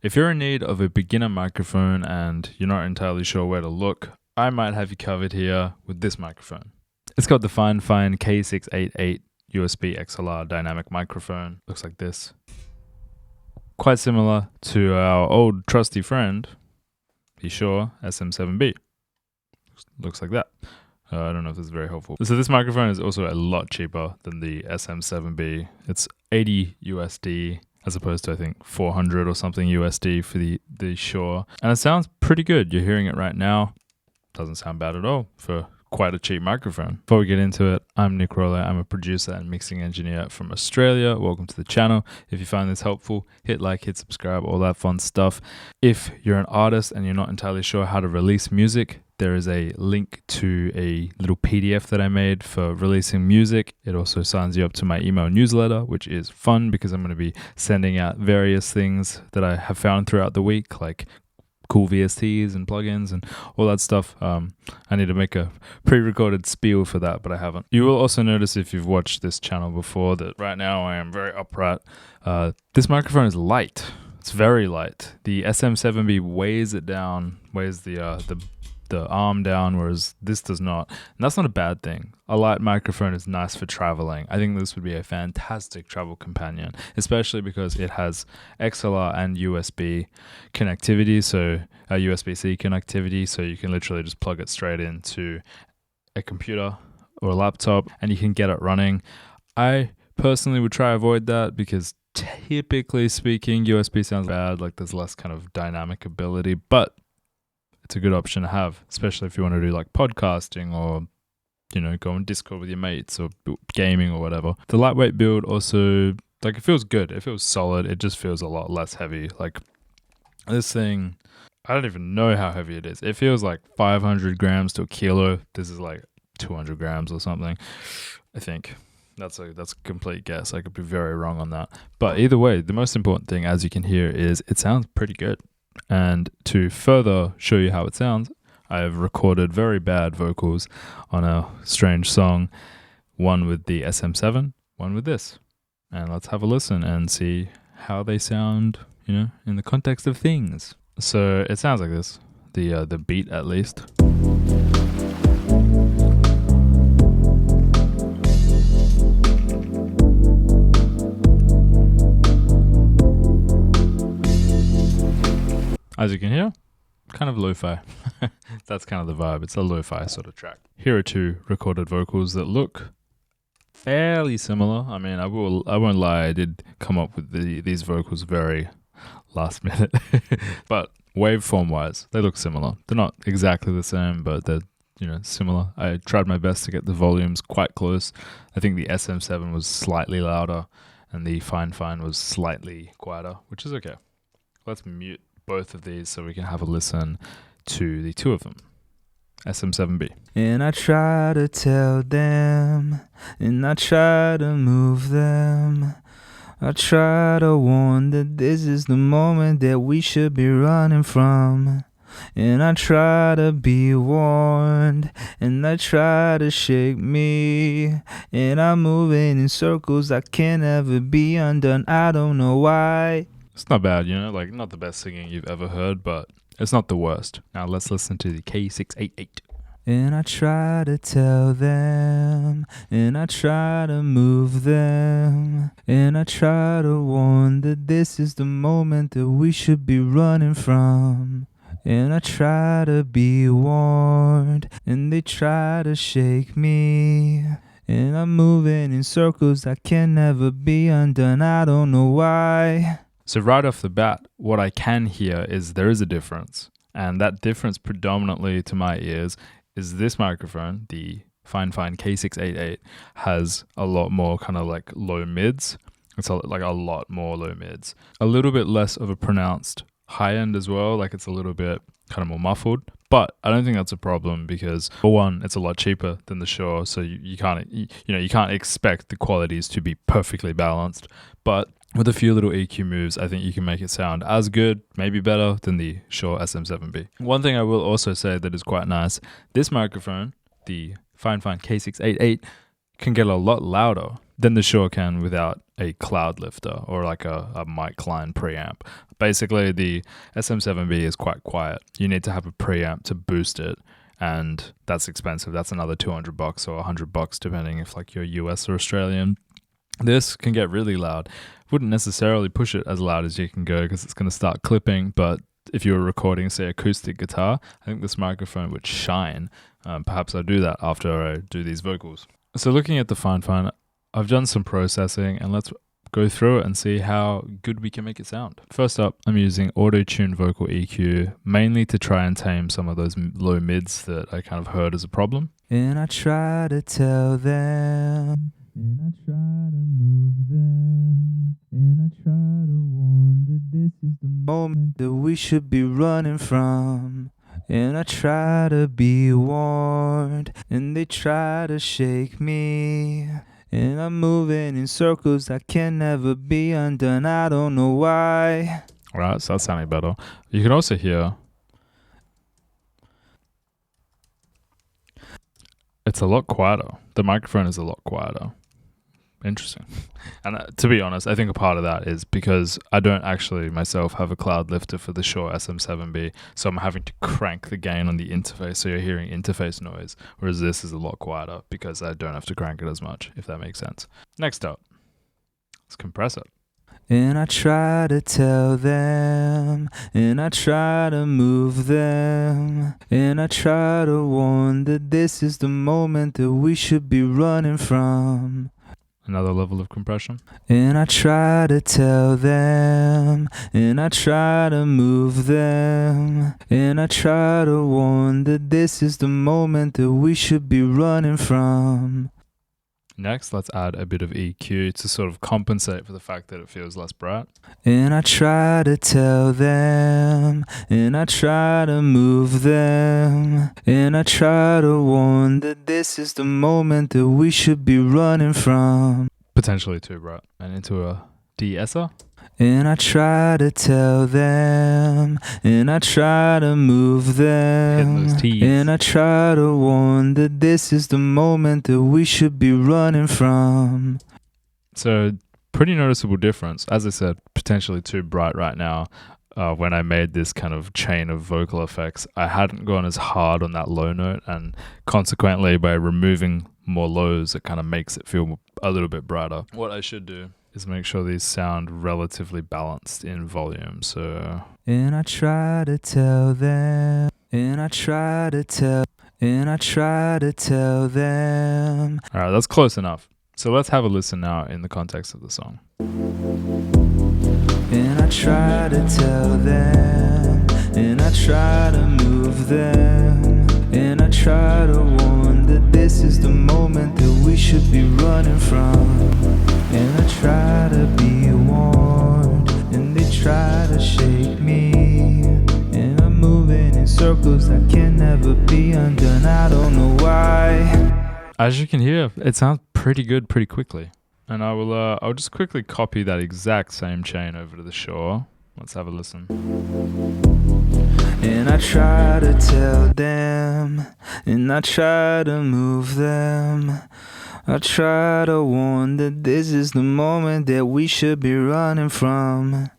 If you're in need of a beginner microphone and you're not entirely sure where to look, I might have you covered here with this microphone. It's got the FiFine K688 USB XLR dynamic microphone. Looks like this. Quite similar to our old trusty friend, the Shure SM7B. Looks like that. I don't know if this is very helpful. So this microphone is also a lot cheaper than the SM7B. It's 80 USD as opposed to I think 400 or something USD for the Shure. And it sounds pretty good. You're hearing it right now. Doesn't sound bad at all for quite a cheap microphone. Before we get into it, I'm Nick Roller. I'm a producer and mixing engineer from Australia. Welcome to the channel. If you find this helpful, hit like, hit subscribe, all that fun stuff. If you're an artist and you're not entirely sure how to release music, there is a link to a little PDF that I made for releasing music. It also signs you up to my email newsletter, which is fun because I'm going to be sending out various things that I have found throughout the week, like cool VSTs and plugins and all that stuff. I need to make a pre-recorded spiel for that, but I haven't. You will also notice if you've watched this channel before that right now I am very upright. This microphone is light. It's very light. The SM7B weighs it down, weighs the arm down, whereas this does not. And that's not a bad thing. A light microphone is nice for traveling. I think this would be a fantastic travel companion, especially because it has XLR and USB connectivity, so USB-C connectivity, so you can literally just plug it straight into a computer or a laptop and you can get it running. I personally would try to avoid that because typically speaking, USB sounds bad, like there's less kind of dynamic ability, but it's a good option to have, especially if you want to do like podcasting or, you know, go on Discord with your mates or gaming or whatever. The lightweight build also, like, it feels good. It feels solid. It just feels a lot less heavy. Like this thing, I don't even know how heavy it is. It feels like 500 grams to a kilo. This is like 200 grams or something, I think. That's a complete guess. I could be very wrong on that. But either way, the most important thing, as you can hear, is it sounds pretty good. And to further show you how it sounds, I've recorded very bad vocals on a strange song, one with the SM7, one with this. And let's have a listen and see how they sound, you know, in the context of things. So it sounds like this, the beat at least. As you can hear, kind of lo-fi. That's kind of the vibe. It's a lo-fi sort of track. Here are two recorded vocals that look fairly similar. I mean, I won't lie, I did come up with these vocals very last minute. But waveform-wise, they look similar. They're not exactly the same, but they're, you know, similar. I tried my best to get the volumes quite close. I think the SM7 was slightly louder and the FiFine was slightly quieter, which is okay. Let's mute both of these so we can have a listen to the two of them. SM7B. And I try to tell them, and I try to move them. I try to warn that this is the moment that we should be running from. And I try to be warned, and I try to shake me. And I'm moving in circles, I can't ever be undone, I don't know why. It's not bad, you know, like not the best singing you've ever heard, but it's not the worst. Now let's listen to the K688. And I try to tell them, and I try to move them, and I try to warn that this is the moment that we should be running from. And I try to be warned, and they try to shake me. And I'm moving in circles, I can never be undone, I don't know why. So right off the bat, what I can hear is there is a difference. And that difference predominantly to my ears is this microphone, the FiFine K688, has a lot more kind of like low mids. It's like a lot more low mids. A little bit less of a pronounced high end as well. Like it's a little bit kind of more muffled. But I don't think that's a problem because, for one, it's a lot cheaper than the Shure. So you can't expect the qualities to be perfectly balanced. But with a few little EQ moves, I think you can make it sound as good, maybe better, than the Shure SM7B. One thing I will also say that is quite nice, this microphone, the FiFine K688, can get a lot louder. than the Shure can without a cloud lifter or like a mic line preamp. Basically, the SM7B is quite quiet. You need to have a preamp to boost it, and that's expensive. That's another $200 or $100 depending if like you're US or Australian. This can get really loud. Wouldn't necessarily push it as loud as you can go because it's going to start clipping, but if you were recording, say, acoustic guitar, I think this microphone would shine. Perhaps I'll do that after I do these vocals. So looking at the FiFine, I've done some processing, and let's go through it and see how good we can make it sound. First up, I'm using auto-tune vocal EQ, mainly to try and tame some of those low mids that I kind of heard as a problem. And I try to tell them, and I try to move them, and I try to warn that this is the moment that we should be running from. And I try to be warned, and they try to shake me. And I'm moving in circles that can never be undone. I don't know why. Alright, so that's sounding better. You can also hear it's a lot quieter. The microphone is a lot quieter. Interesting. And to be honest, I think a part of that is because I don't actually myself have a cloud lifter for the Shure SM7B, so I'm having to crank the gain on the interface, so you're hearing interface noise, whereas this is a lot quieter because I don't have to crank it as much, if that makes sense. Next up, let's compress it. And I try to tell them, and I try to move them, and I try to warn that this is the moment that we should be running from. Another level of compression. And I try to tell them, and I try to move them, and I try to warn that this is the moment that we should be running from. Next, let's add a bit of EQ to sort of compensate for the fact that it feels less bright. And I try to tell them, and I try to move them, and I try to warn that this is the moment that we should be running from. Potentially too bright. And into a de-esser. And I try to tell them, and I try to move them, and I try to warn that this is the moment that we should be running from. So, pretty noticeable difference. As I said, potentially too bright right now. When I made this kind of chain of vocal effects, I hadn't gone as hard on that low note, and consequently by removing more lows, it kind of makes it feel a little bit brighter. What I should do is make sure these sound relatively balanced in volume. So, and I try to tell them, and I try to tell, and I try to tell them. All right, that's close enough. So let's have a listen now in the context of the song. And I try to tell them, and I try to move them, and I try to warn that this is the moment that we should be running from. And I try to be warned, and they try to shake me, and I'm moving in circles that can never be undone. I don't know why. As you can hear, it sounds pretty good pretty quickly. And I'll just quickly copy that exact same chain over to the Shure. Let's have a listen. And I try to tell them, and I try to move them, I try to warn that this is the moment that we should be running from.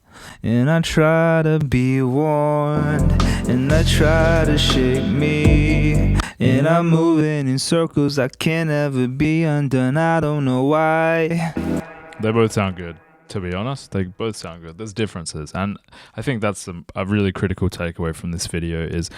And I try to be warned, and I try to shake me, and I'm moving in circles that can never be undone. I don't know why. They both sound good, to be honest. They both sound good. There's differences, and I think that's a really critical takeaway from this video is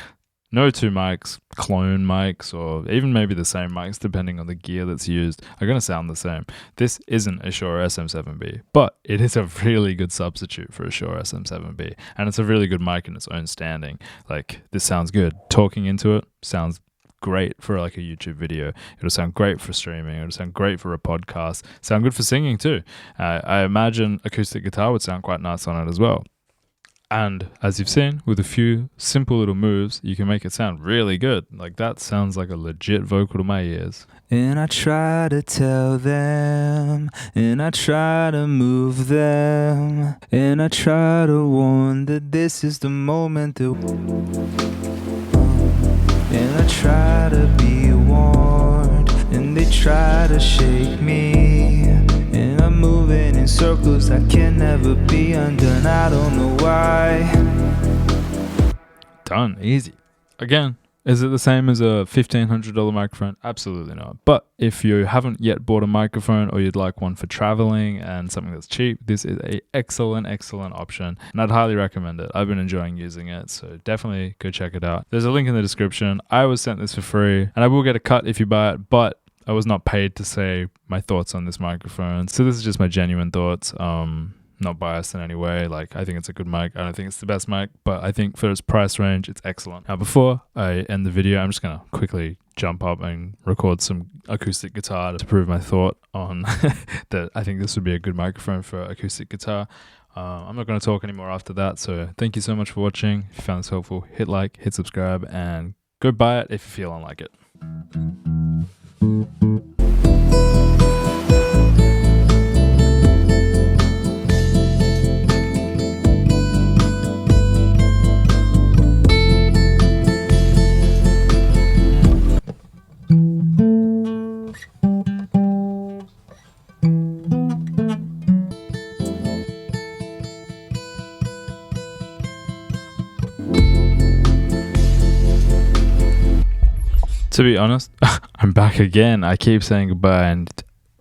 no two mics, clone mics, or even maybe the same mics, depending on the gear that's used, are going to sound the same. This isn't a Shure SM7B, but it is a really good substitute for a Shure SM7B, and it's a really good mic in its own standing. Like, this sounds good. Talking into it sounds great for like a YouTube video. It'll sound great for streaming. It'll sound great for a podcast. Sound good for singing too. I imagine acoustic guitar would sound quite nice on it as well. And as you've seen, with a few simple little moves, you can make it sound really good. Like, that sounds like a legit vocal to my ears. And I try to tell them, and I try to move them, and I try to warn that this is the moment that. And I try to be warned, and they try to shake me, moving in circles that can never be undone. I don't know why. Done. Easy. Again, is it the same as a $1,500 microphone? Absolutely not. But if you haven't yet bought a microphone or you'd like one for traveling and something that's cheap, this is an excellent option. And I'd highly recommend it. I've been enjoying using it, so definitely go check it out. There's a link in the description. I was sent this for free, and I will get a cut if you buy it, but I was not paid to say my thoughts on this microphone. So this is just my genuine thoughts. Not biased in any way. Like, I think it's a good mic. I don't think it's the best mic, but I think for its price range, it's excellent. Now, before I end the video, I'm just going to quickly jump up and record some acoustic guitar to prove my thought on that I think this would be a good microphone for acoustic guitar. I'm not going to talk anymore after that, so thank you so much for watching. If you found this helpful, hit like, hit subscribe, and go buy it if you feel unlike it. To be honest, I'm back again. I keep saying goodbye and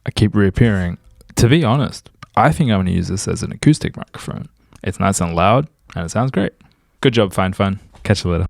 I keep reappearing. To be honest, I think I'm going to use this as an acoustic microphone. It's nice and loud and it sounds great. Good job, FiFine. Catch you later.